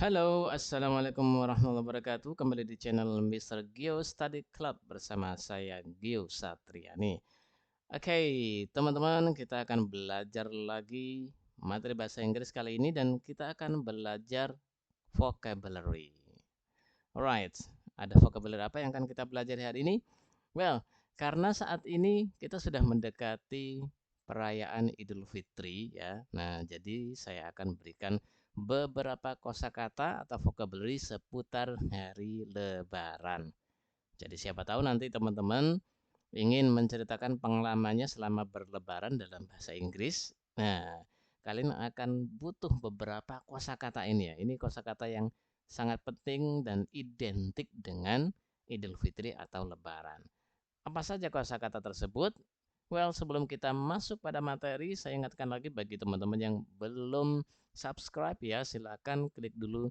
Halo, assalamualaikum warahmatullahi wabarakatuh. Kembali di channel Mr. Gio Study Club bersama saya Gio Satriani. Oke, teman-teman, kita akan belajar lagi materi bahasa Inggris kali ini dan kita akan belajar vocabulary. Alright, ada vocabulary apa yang akan kita belajar hari ini? Well, karena saat ini kita sudah mendekati perayaan Idul Fitri ya. Nah, jadi saya akan berikan beberapa kosakata atau vocabulary seputar hari Lebaran. Jadi siapa tahu nanti teman-teman ingin menceritakan pengalamannya selama berlebaran dalam bahasa Inggris. Nah, kalian akan butuh beberapa kosakata ini ya. Ini kosakata yang sangat penting dan identik dengan Idul Fitri atau Lebaran. Apa saja kosakata tersebut? Well, sebelum kita masuk pada materi, saya ingatkan lagi bagi teman-teman yang belum subscribe ya, silakan klik dulu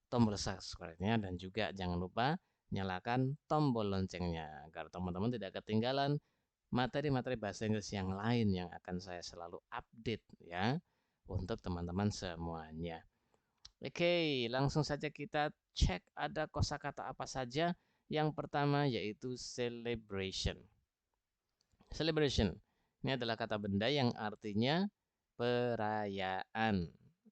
tombol subscribe-nya dan juga jangan lupa nyalakan tombol loncengnya agar teman-teman tidak ketinggalan materi-materi bahasa Inggris yang lain yang akan saya selalu update ya untuk teman-teman semuanya. Oke, langsung saja kita cek ada kosakata apa saja. Yang pertama yaitu celebration. Celebration. Ini adalah kata benda yang artinya perayaan.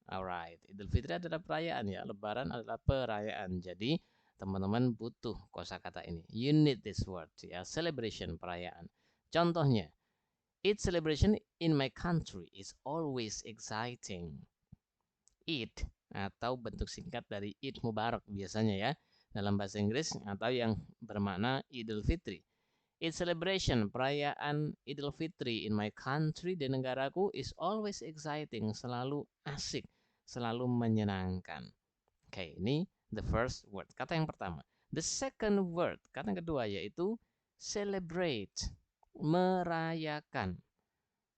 Alright, Idul Fitri adalah perayaan ya, Lebaran adalah perayaan. Jadi teman-teman butuh kosakata ini. You need this word ya, celebration perayaan. Contohnya, Eid celebration in my country is always exciting. Eid atau bentuk singkat dari Eid Mubarak biasanya ya dalam bahasa Inggris atau yang bermakna Idul Fitri. Its celebration, perayaan Idul Fitri in my country, di negaraku, is always exciting, selalu asik, selalu menyenangkan. Oke, ini the first word, kata yang pertama. The second word, kata yang kedua yaitu celebrate, merayakan.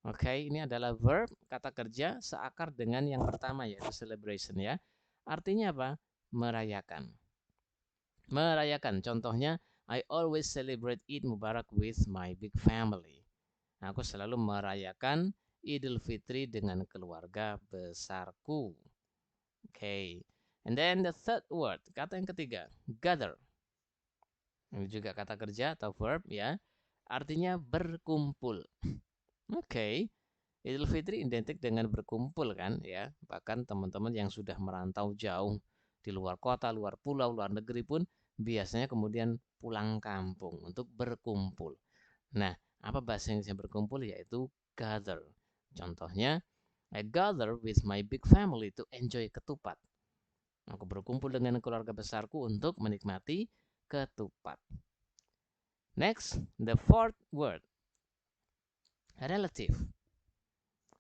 Oke, ini adalah verb, kata kerja, seakar dengan yang pertama yaitu celebration ya. Artinya apa? Merayakan. Merayakan, contohnya, I always celebrate Eid Mubarak with my big family. Aku selalu merayakan Idul Fitri dengan keluarga besarku. Okay. And then the third word, kata yang ketiga, gather. Ini juga kata kerja atau verb ya. Artinya berkumpul. Oke. Okay. Idul Fitri identik dengan berkumpul kan ya. Bahkan teman-teman yang sudah merantau jauh di luar kota, luar pulau, luar negeri pun biasanya kemudian pulang kampung untuk berkumpul. Nah, apa bahasa Inggrisnya berkumpul yaitu gather. Contohnya, I gather with my big family to enjoy ketupat. Aku berkumpul dengan keluarga besarku untuk menikmati ketupat. Next, the fourth word, relative.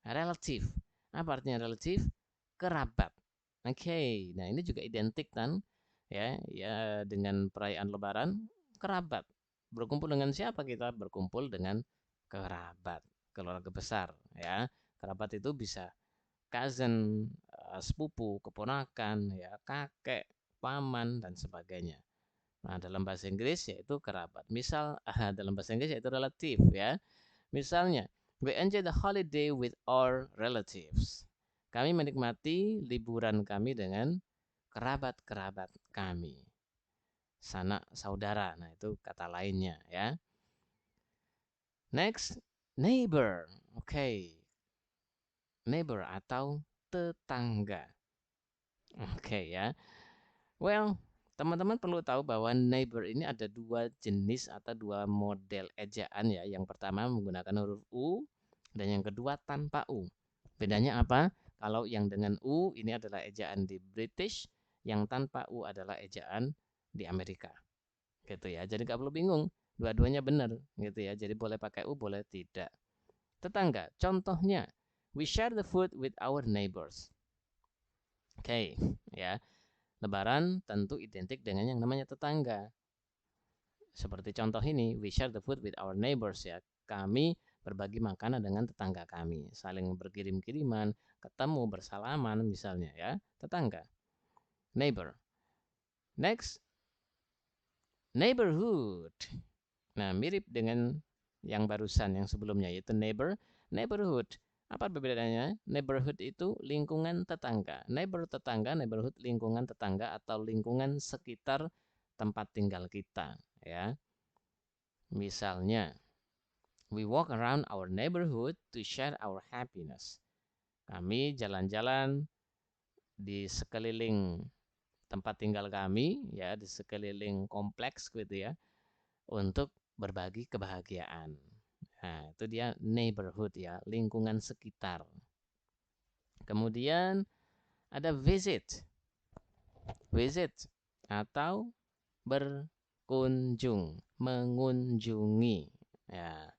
Relative. Apa artinya relative? Kerabat. Oke, nah ini juga identik kan ya dengan perayaan Lebaran, kerabat. Berkumpul dengan siapa kita? Berkumpul dengan kerabat, keluarga besar ya. Kerabat itu bisa cousin, sepupu, keponakan, ya, kakek, paman dan sebagainya. Nah, dalam bahasa Inggris yaitu kerabat. Misal dalam bahasa Inggris yaitu relatif ya. Misalnya, we enjoy the holiday with our relatives. Kami menikmati liburan kami dengan kerabat-kerabat kami. Sanak saudara. Nah, itu kata lainnya ya. Next, neighbor. Oke. Okay. Neighbor atau tetangga. Oke okay, ya. Well, teman-teman perlu tahu bahwa neighbor ini ada dua jenis atau dua model ejaan ya. Yang pertama menggunakan huruf U dan yang kedua tanpa U. Bedanya apa? Kalau yang dengan U ini adalah ejaan di British, yang tanpa U adalah ejaan di Amerika. Gitu ya. Jadi nggak perlu bingung, dua-duanya benar gitu ya. Jadi boleh pakai U, boleh tidak. Tetangga, contohnya, we share the food with our neighbors. Oke, okay, ya. Lebaran tentu identik dengan yang namanya tetangga. Seperti contoh ini, we share the food with our neighbors ya. Kami berbagi makanan dengan tetangga kami, saling berkirim-kiriman, ketemu, bersalaman misalnya ya, tetangga. Neighbor. Next, neighborhood. Nah, mirip dengan yang barusan yang sebelumnya yaitu neighbor, neighborhood. Apa perbedaannya? Neighborhood itu lingkungan tetangga. Neighborhood lingkungan tetangga atau lingkungan sekitar tempat tinggal kita, ya. Misalnya, we walk around our neighborhood to share our happiness. Kami jalan-jalan di sekeliling tempat tinggal kami, ya, di sekeliling kompleks gitu ya, untuk berbagi kebahagiaan. Nah, itu dia neighborhood ya, lingkungan sekitar. Kemudian ada visit. Visit atau berkunjung, mengunjungi. Ya,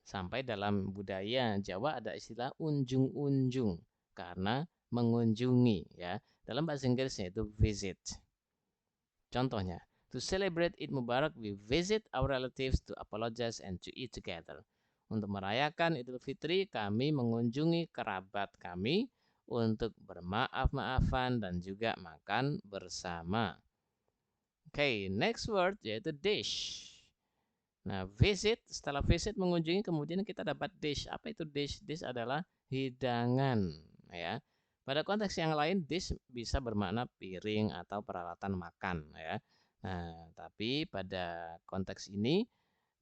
sampai dalam budaya Jawa ada istilah unjung-unjung karena mengunjungi ya. Dalam bahasa Inggrisnya itu visit. Contohnya, to celebrate Eid Mubarak, we visit our relatives to apologize and to eat together. Untuk merayakan Idul Fitri, kami mengunjungi kerabat kami untuk bermaaf-maafan dan juga makan bersama. Oke, next word yaitu dish. Nah, visit, setelah visit mengunjungi, kemudian kita dapat dish. Apa itu dish? Dish adalah hidangan, ya. Pada konteks yang lain, dish bisa bermakna piring atau peralatan makan, ya. Nah, tapi pada konteks ini,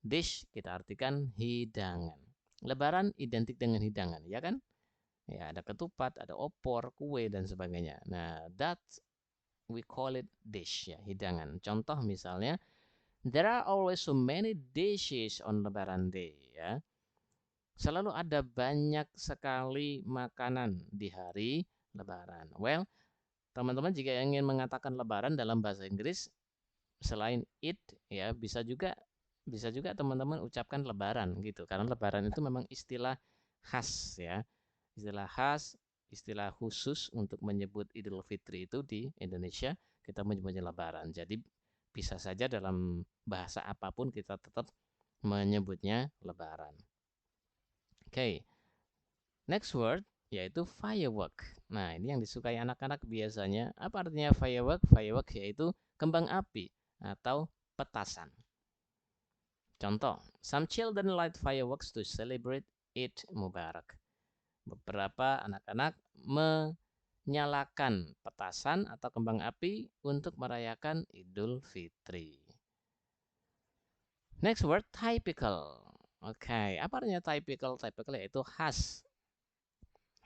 dish kita artikan hidangan. Lebaran identik dengan hidangan, ya kan? Ya, ada ketupat, ada opor, kue, dan sebagainya. Nah, that we call it dish, ya, hidangan. Contoh misalnya, there are always so many dishes on Lebaran Day, ya. Selalu ada banyak sekali makanan di hari Lebaran. Well, teman-teman jika ingin mengatakan Lebaran dalam bahasa Inggris selain Eid, ya, bisa juga teman-teman ucapkan Lebaran gitu. Karena Lebaran itu memang istilah khas, ya. Istilah khas, istilah khusus untuk menyebut Idul Fitri itu di Indonesia kita menyebutnya Lebaran. Jadi bisa saja dalam bahasa apapun kita tetap menyebutnya Lebaran. Oke, next word yaitu firework. Nah, ini yang disukai anak-anak biasanya. Apa artinya firework? Firework yaitu kembang api atau petasan. Contoh, some children light fireworks to celebrate Eid Mubarak. Beberapa anak-anak menyalakan petasan atau kembang api untuk merayakan Idul Fitri. Next word, typical. Oke, apa artinya typical? Typical yaitu khas.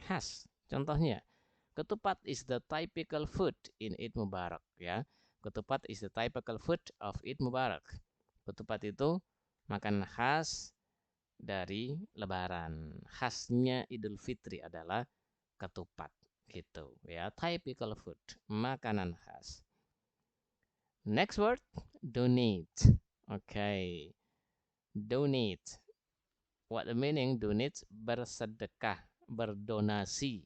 Khas. Contohnya, ketupat is the typical food in Eid Mubarak, ya. Ketupat is the typical food of Eid Mubarak. Ketupat itu makanan khas dari Lebaran. Khasnya Idul Fitri adalah ketupat gitu ya. Typical food, makanan khas. Next word, donate. Okay. Donate. What the meaning? Donate bersedekah, berdonasi,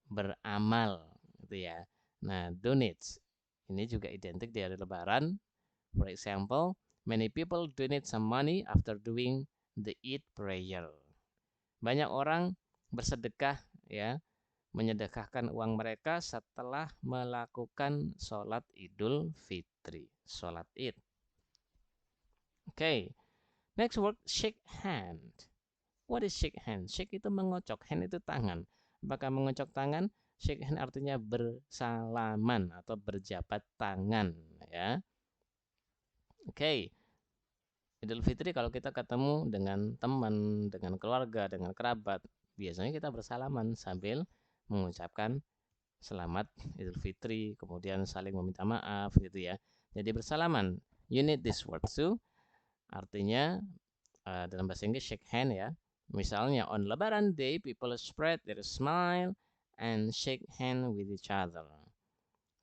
beramal gitu ya. Nah, donate ini juga identik dari Lebaran. For example, many people donate some money after doing the Eid prayer. Banyak orang bersedekah ya, menyedekahkan uang mereka setelah melakukan sholat Idul Fitri, sholat Id. Okay, next word, shake hand. What is shake hand? Shake itu mengocok, hand itu tangan. Apakah mengocok tangan? Shake hand artinya bersalaman atau berjabat tangan, ya. Oke. Idul Fitri kalau kita ketemu dengan teman, dengan keluarga, dengan kerabat, biasanya kita bersalaman sambil mengucapkan selamat Idul Fitri, kemudian saling meminta maaf gitu ya. Jadi bersalaman. You need this word too. Artinya dalam bahasa Inggris shake hand ya. Misalnya on Lebaran Day people spread their smile and shake hand with each other.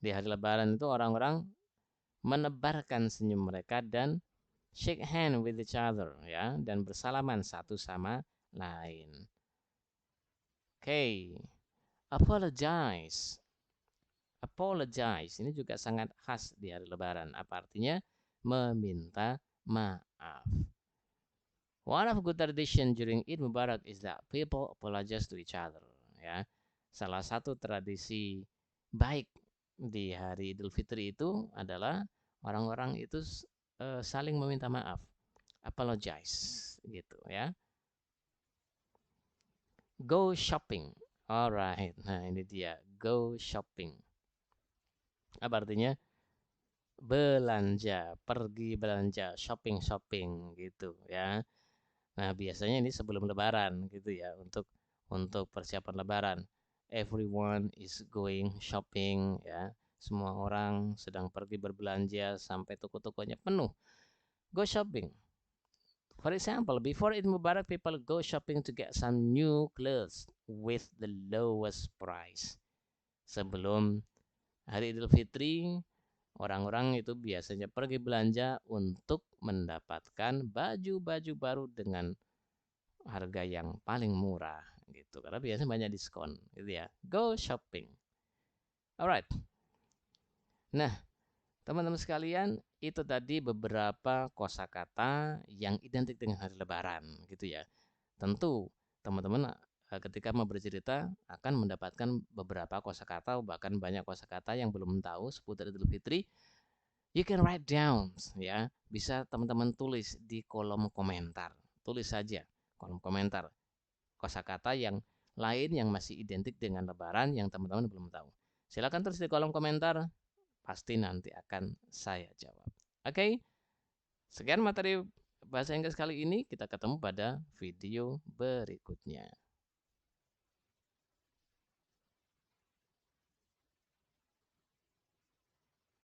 Di hari Lebaran itu orang-orang menebarkan senyum mereka dan shake hand with each other ya, dan bersalaman satu sama lain. Okay. Apologize. Apologize ini juga sangat khas di hari Lebaran. Apa artinya? Meminta maaf. One of good tradition during Eid Mubarak is that people apologize to each other. Ya, salah satu tradisi baik di hari Idul Fitri itu adalah orang-orang itu saling meminta maaf, apologize, gitu ya. Go shopping. Alright. Nah, ini dia. Go shopping. Apa artinya? Belanja, pergi belanja, shopping gitu ya. Nah, biasanya ini sebelum lebaran gitu ya, untuk persiapan lebaran. Everyone is going shopping ya. Semua orang sedang pergi berbelanja sampai toko-tokonya penuh. Go shopping. For example, before Eid Mubarak, people go shopping to get some new clothes with the lowest price. Sebelum hari Idul Fitri, orang-orang itu biasanya pergi belanja untuk mendapatkan baju-baju baru dengan harga yang paling murah gitu. Karena biasanya banyak diskon gitu ya. Go shopping. Alright. Nah, teman-teman sekalian, itu tadi beberapa kosakata yang identik dengan hari Lebaran gitu ya. Tentu teman-teman ketika mau bercerita akan mendapatkan beberapa kosakata bahkan banyak kosakata yang belum tahu seputar Idul Fitri. You can write down ya. Bisa teman-teman tulis di kolom komentar. Tulis saja kolom komentar kosakata yang lain yang masih identik dengan lebaran yang teman-teman belum tahu. Silakan tulis di kolom komentar, pasti nanti akan saya jawab. Oke, sekian materi bahasa Inggris kali ini. Kita ketemu pada video berikutnya.